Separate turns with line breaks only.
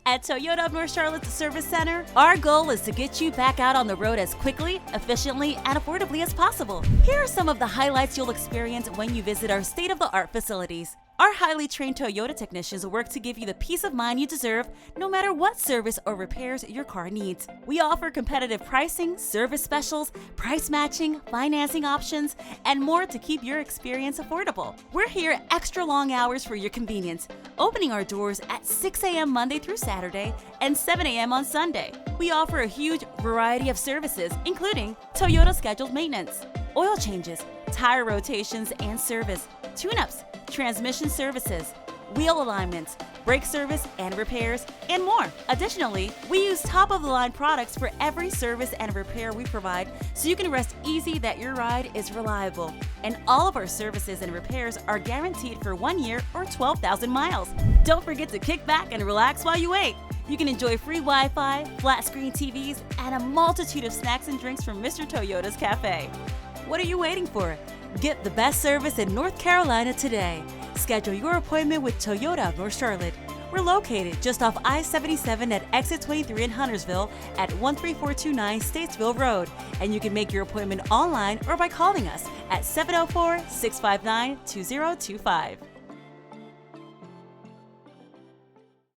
At Toyota of North Charlotte's Service Center, our goal is to get you back out on the road as quickly, efficiently, and affordably as possible. Here are some of the highlights you'll experience when you visit our state-of-the-art facilities. Our highly trained Toyota technicians work to give you the peace of mind you deserve no matter what service or repairs your car needs. We offer competitive pricing, service specials, price matching, financing options, and more to keep your experience affordable. We're here extra long hours for your convenience, opening our doors at 6 a.m. Monday through Saturday and 7 a.m. on Sunday. We offer a huge variety of services, including Toyota scheduled maintenance, oil changes, tire rotations and service, tune-ups, transmission services, wheel alignments, brake service and repairs, and more. Additionally, we use top-of-the-line products for every service and repair we provide, so you can rest easy that your ride is reliable. And all of our services and repairs are guaranteed for 1 year or 12,000 miles. Don't forget to kick back and relax while you wait. You can enjoy free Wi-Fi, flat-screen TVs, and a multitude of snacks and drinks from Mr. Toyota's Cafe. What are you waiting for? Get the best service in North Carolina today. Schedule your appointment with Toyota of North Charlotte. We're located just off I-77 at exit 23 in Huntersville at 13429 Statesville Road, and you can make your appointment online or by calling us at 704-659-2025.